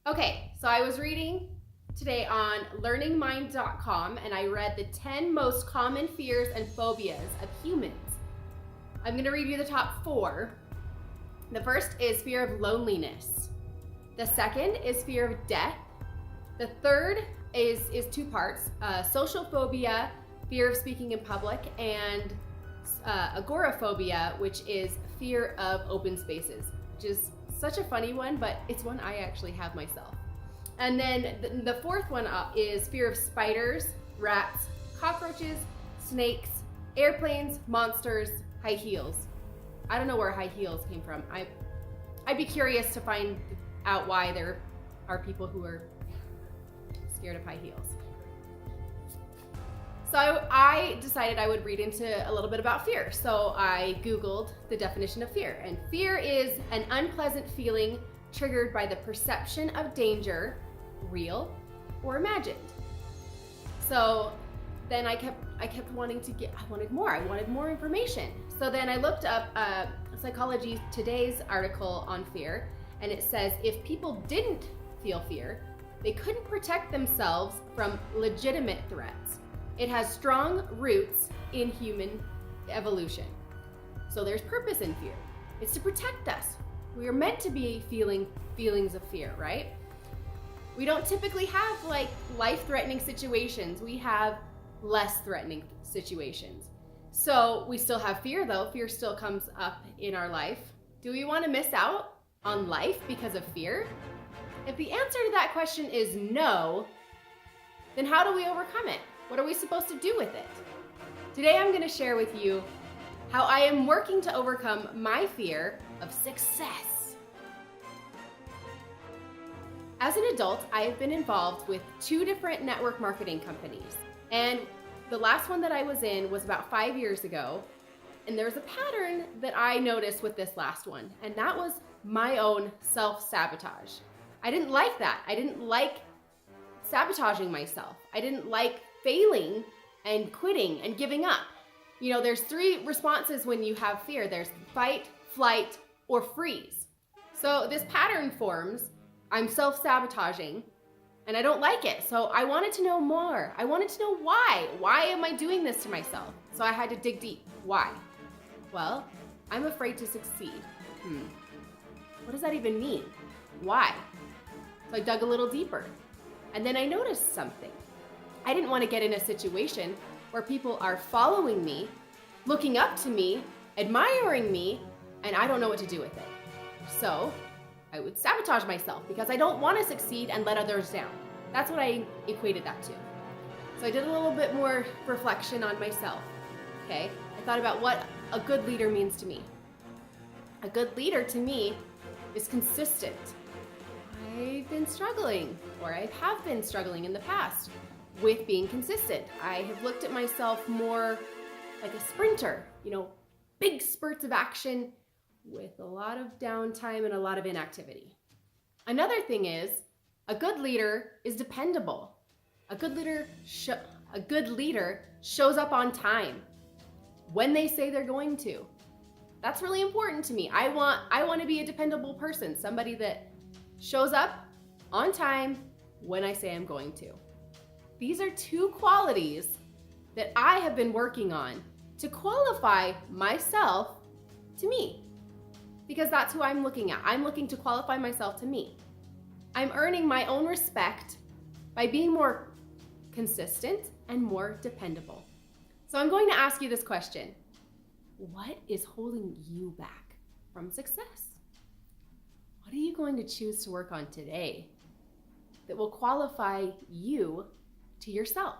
Okay, so I was reading today on learningmind.com and I read the 10 most common fears and phobias of humans. I'm going to read you the top 4. The first is fear of loneliness. The second is fear of death. The third is 2 parts, social phobia, fear of speaking in public, and agoraphobia, which is fear of open spaces, which is such a funny one, but it's one I actually have myself. And then the fourth one is fear of spiders, rats, cockroaches, snakes, airplanes, monsters, high heels. I don't know where high heels came from. I'd be curious to find out why there are people who are scared of high heels. So I decided I would read into a little bit about fear. So I Googled the definition of fear. And fear is an unpleasant feeling triggered by the perception of danger, real or imagined. So then I kept wanting to I wanted more information. So then I looked up Psychology Today's article on fear, and it says if people didn't feel fear, they couldn't protect themselves from legitimate threats. It has strong roots in human evolution. So there's purpose in fear. It's to protect us. We are meant to be feeling feelings of fear, right? We don't typically have like life-threatening situations. We have less threatening situations. So we still have fear though. Fear still comes up in our life. Do we want to miss out on life because of fear? If the answer to that question is no, then how do we overcome it? What are we supposed to do with it? Today I'm going to share with you how I am working to overcome my fear of success. As an adult, I have been involved with 2 different network marketing companies. And the last one that I was in was about 5 years ago. And there's a pattern that I noticed with this last one, and that was my own self-sabotage. I didn't like that. I didn't like sabotaging myself. I didn't like failing and quitting and giving up. You know, there's 3 responses when you have fear. There's fight, flight, or freeze. So this pattern forms. I'm self-sabotaging and I don't like it. So I wanted to know more. I wanted to know why. Why am I doing this to myself? So I had to dig deep. Why? Well, I'm afraid to succeed. What does that even mean? Why? So I dug a little deeper. And then I noticed something. I didn't want to get in a situation where people are following me, looking up to me, admiring me, and I don't know what to do with it. So I would sabotage myself because I don't want to succeed and let others down. That's what I equated that to. So I did a little bit more reflection on myself. Okay, I thought about what a good leader means to me. A good leader to me is consistent. I've been struggling, or I have been struggling in the past with being consistent. I have looked at myself more like a sprinter, big spurts of action with a lot of downtime and a lot of inactivity. Another thing is, a good leader is dependable. A good leader shows up on time when they say they're going to. That's really important to me. I want to be a dependable person, somebody that shows up on time when I say I'm going to. These are 2 qualities that I have been working on to qualify myself to me, because that's who I'm looking at. I'm looking to qualify myself to me. I'm earning my own respect by being more consistent and more dependable. So I'm going to ask you this question. What is holding you back from success? What are you going to choose to work on today that will qualify you to yourself?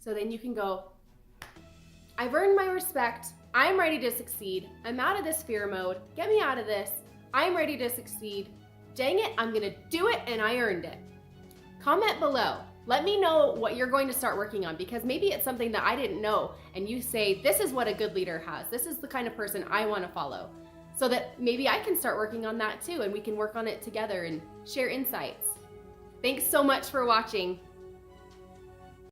So then you can go, I've earned my respect. I'm ready to succeed. I'm out of this fear mode. Get me out of this. I'm ready to succeed. Dang it, I'm gonna do it, and I earned it. Comment below. Let me know what you're going to start working on, because maybe it's something that I didn't know and you say, this is what a good leader has. This is the kind of person I want to follow. So that maybe I can start working on that too, and we can work on it together and share insights. Thanks so much for watching.